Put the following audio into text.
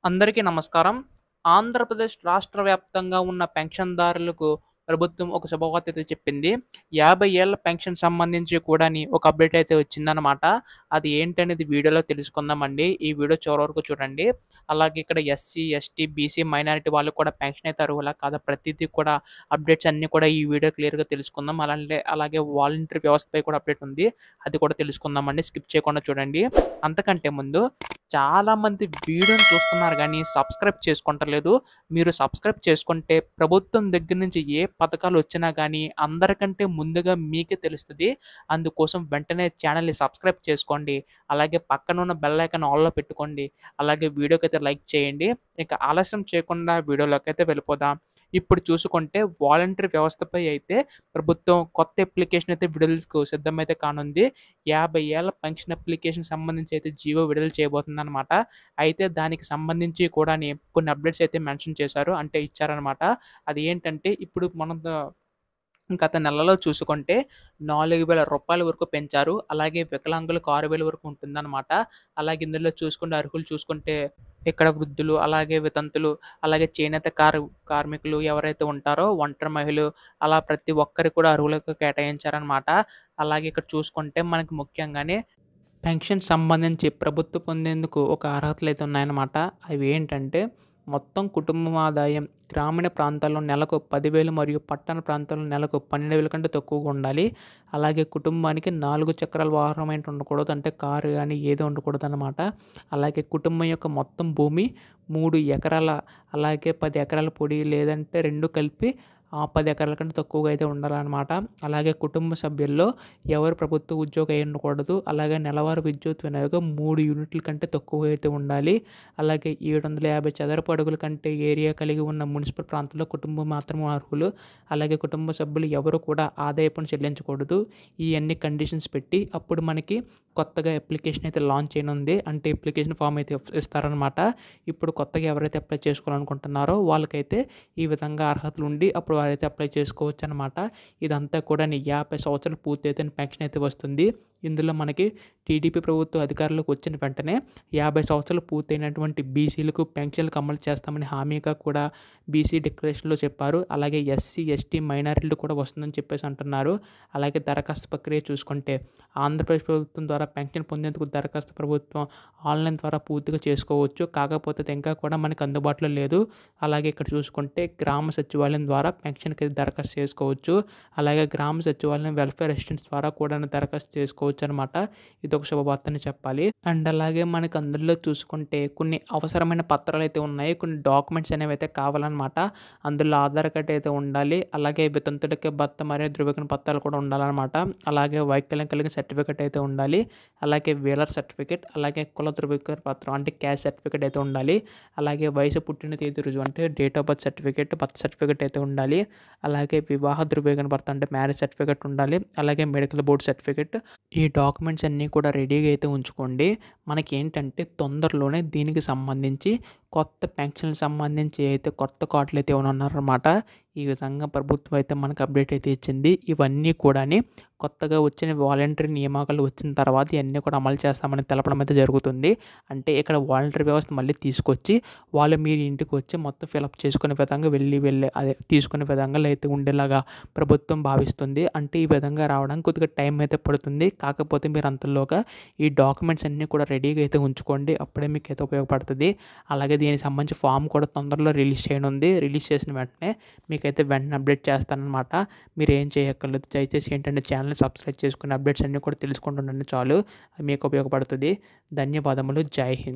అందరికీ నమస్కారం. ఆంధ్రప్రదేశ్ రాష్ట్ర వ్యాప్తంగా ఉన్న పెన్షన్‌దారులకు ప్రభుత్వం ఒక శుభవార్త అయితే చెప్పింది. 50 ఏళ్ల పెన్షన్ సంబంధించి కూడాని ఒక అప్డేట్ అయితే వచ్చిందనమాట. అది ఏంటనేది వీడియోలో తెలుసుకుందామండి. ఈ వీడియో చివరి వరకు చూడండి. అలాగే ఇక్కడ ఎస్సీ, ఎస్టీ, బీసీ, మైనారిటీ వాళ్ళకి కూడా పెన్షన్ అయితే అర్హులా కాదా ప్రతీదీ కూడా అప్డేట్స్ అన్నీ కూడా ఈ వీడియో క్లియర్‌గా తెలుసుకుందాం. అలాగే వాలంటరీ వ్యవస్థపై కూడా అప్డేట్ ఉంది. అది కూడా తెలుసుకుందామండి. స్కిప్ చేయకుండా చూడండి. అంతకంటే ముందు చాలామంది వీడియోని చూస్తున్నారు గానీ సబ్స్క్రైబ్ చేసుకుంటలేదు. మీరు సబ్స్క్రైబ్ చేసుకుంటే ప్రభుత్వం దగ్గర నుంచి ఏ పథకాలు వచ్చినా గానీ అందరికంటే ముందుగా మీకే తెలుస్తది. అందుకోసం వెంటనే ఛానల్‌ని సబ్స్క్రైబ్ చేసుకోండి. అలాగే పక్కనున్న బెల్ ఐకాన్ ఆల్‌లో పెట్టుకోండి. అలాగే వీడియోకైతే లైక్ చేయండి. ఇక ఆలస్యం చేయకుండా వీడియోలోకైతే వెళ్ళిపోదాం. ఇప్పుడు చూసుకుంటే వాలంటరీ వ్యవస్థపై అయితే ప్రభుత్వం కొత్త అప్లికేషన్ అయితే విడుదలకు సిద్ధమైతే కానుంది. 50 ఏళ్ల పెన్షన్ అప్లికేషన్ సంబంధించి అయితే జీవో విడుదల చేయబోతుందనమాట. అయితే దానికి సంబంధించి కూడాని కొన్ని అప్డేట్స్ అయితే మెన్షన్ చేశారు. అంటే ఇచ్చారనమాట. అది ఏంటంటే ఇప్పుడు మనం గత నెలలో చూసుకుంటే రూ. 4,000 వరకు పెంచారు. అలాగే వికలాంగులకు 6,000 వరకు ఉంటుందనమాట. అలాగే ఇందులో చూసుకుంటే అర్హులు చూసుకుంటే ఇక్కడ వృద్ధులు, అలాగే వితంతులు, అలాగే చేనేత కార్మికులు ఎవరైతే ఉంటారో ఒంటరి మహిళలు అలా ప్రతి ఒక్కరికి కూడా అర్హులకు కేటాయించారనమాట. అలాగే ఇక్కడ చూసుకుంటే మనకి ముఖ్యంగానే పెన్షన్ సంబంధించి ప్రభుత్వం పొందేందుకు ఒక అర్హతలైతే ఉన్నాయన్నమాట. అవి ఏంటంటే మొత్తం కుటుంబం ఆదాయం గ్రామీణ ప్రాంతాల్లో నెలకు 10,000 మరియు పట్టణ ప్రాంతాల్లో నెలకు 12,000 కంటే తక్కువగా ఉండాలి. అలాగే కుటుంబానికి 4 చక్రాల వాహనం ఏంటి ఉండకూడదు. అంటే కారు గానీ ఏది ఉండకూడదనమాట. అలాగే కుటుంబం యొక్క మొత్తం భూమి 3 ఎకరాల అలాగే 10 ఎకరాల పొడి లేదంటే 2 కలిపి 10 ఎకరాల కంటే తక్కువగా అయితే ఉండాలనమాట. అలాగే కుటుంబ సభ్యుల్లో ఎవరు ప్రభుత్వ ఉద్యోగి అయి ఉండకూడదు. అలాగే నెలవారీ విద్యుత్ వినియోగం 3 యూనిట్ల కంటే తక్కువగా అయితే ఉండాలి. అలాగే 750 చదరపు అడుగుల కంటే ఏరియా కలిగి ఉన్న మున్సిపల్ ప్రాంతంలో కుటుంబం మాత్రమే అర్హులు. అలాగే కుటుంబ సభ్యులు ఎవరు కూడా ఆదాయ పన్ను చెల్లించకూడదు. ఇయన్నీ కండిషన్స్ పెట్టి అప్పుడు మనకి కొత్తగా అప్లికేషన్ అయితే లాంచ్ చేయనుంది. అంటే అప్లికేషన్ ఫామ్ అయితే ఇస్తారనమాట. ఇప్పుడు కొత్తగా ఎవరైతే అప్లై చేసుకోవాలనుకుంటున్నారో వాళ్ళకైతే ఈ విధంగా అర్హతలు ఉండి అప్పుడు వారైతే అప్లై చేసుకోవచ్చు అనమాట. ఇదంతా కూడా 50 సంవత్సరాలు పూర్తయితే పెన్షన్ అయితే వస్తుంది. ఇందులో మనకి టీడీపీ ప్రభుత్వం అధికారంలోకి వచ్చిన వెంటనే 50 సంవత్సరాలు పూర్తయినటువంటి బీసీలకు పెన్షన్లకు అమలు చేస్తామని హామీగా కూడా బీసీ డిక్లరేషన్‌లో చెప్పారు. అలాగే ఎస్సీ, ఎస్టీ, మైనారిటీలు కూడా వస్తుందని చెప్పేసి అంటున్నారు. అలాగే దరఖాస్తు ప్రక్రియ చూసుకుంటే ఆంధ్రప్రదేశ్ ప్రభుత్వం ద్వారా పెన్షన్ పొందేందుకు దరఖాస్తు ప్రభుత్వం ఆన్‌లైన్ ద్వారా పూర్తిగా చేసుకోవచ్చు. కాకపోతే అది ఇంకా కూడా మనకు అందుబాటులో లేదు. అలాగే ఇక్కడ చూసుకుంటే గ్రామ సచివాలయం ద్వారా పెన్షన్‌కి దరఖాస్తు చేసుకోవచ్చు. అలాగే గ్రామ సచివాలయం వెల్ఫేర్ అసిస్టెంట్స్ ద్వారా కూడా దరఖాస్తు చేసుకోవచ్చు అనమాట. ఇదొక శుభవార్తని చెప్పాలి. అండ్ అలాగే మనకు అందులో చూసుకుంటే కొన్ని అవసరమైన పత్రాలైతే ఉన్నాయి. కొన్ని డాక్యుమెంట్స్ అనేవి అయితే కావాలనమాట. అందులో ఆధార్ కార్డ్ అయితే ఉండాలి. అలాగే వితంతులకి భర్త మరియు ధృవీకరణ పత్రాలు కూడా ఉండాలనమాట. అలాగే వైకల్యం కలిగిన సర్టిఫికేట్ అయితే ఉండాలి. అలాగే వీలర్ సర్టిఫికేట్, అలాగే కుల ధృవీకరణ పత్రం అంటే క్యాస్ట్ సర్టిఫికేట్ అయితే ఉండాలి. అలాగే వయసు పుట్టిన తేదీ రుజువు అంటే డేట్ ఆఫ్ బర్త్ సర్టిఫికేట్ అయితే ఉండాలి. అలాగే వివాహ ధృవీకరణ పత్రం అంటే మ్యారేజ్ సర్టిఫికేట్ ఉండాలి. అలాగే మెడికల్ బోర్డ్ సర్టిఫికేట్. ఈ డాక్యుమెంట్స్ అన్నీ కూడా రెడీగా అయితే ఉంచుకోండి. మనకేంటంటే తొందరలోనే దీనికి సంబంధించి కొత్త పెన్షన్‌కి సంబంధించి అయితే కొత్త కార్డులు అయితే ఇవ్వనున్నారనమాట. ఈ విధంగా ప్రభుత్వం అయితే మనకు అప్డేట్ అయితే ఇచ్చింది. ఇవన్నీ కూడాని కొత్తగా వచ్చిన వాలంటరీ నియామకాలు వచ్చిన తర్వాత ఇయన్నీ కూడా అమలు చేస్తామని తెలపడం అయితే జరుగుతుంది. అంటే ఇక్కడ వాలంటరీ వ్యవస్థ మళ్ళీ తీసుకొచ్చి వాళ్ళు మీ ఇంటికి వచ్చి మొత్తం ఫిలప్ చేసుకునే విధంగా తీసుకునే విధంగా అయితే ఉండేలాగా ప్రభుత్వం భావిస్తుంది. అంటే ఈ విధంగా రావడానికి కొద్దిగా టైం అయితే పడుతుంది. కాకపోతే మీరు అంతలోగా ఈ డాక్యుమెంట్స్ అన్నీ కూడా రెడీగా అయితే ఉంచుకోండి. అప్పుడే మీకైతే ఉపయోగపడుతుంది. అలాగే దీనికి సంబంధించి ఫామ్ కూడా తొందరలో రిలీజ్ చేయనుంది. రిలీజ్ చేసిన వెంటనే మీకైతే వెంటనే అప్డేట్ చేస్తాననమాట. మీరు ఏం చేయక్కర్లేదు. దయచేసి ఏంటంటే ఛానల్‌ని సబ్స్క్రైబ్ చేసుకుని అప్డేట్స్ అన్నీ కూడా తెలుసుకుంటూ ఉండండి చాలు. మీకు ఉపయోగపడుతుంది. ధన్యవాదములు. జై హింద్.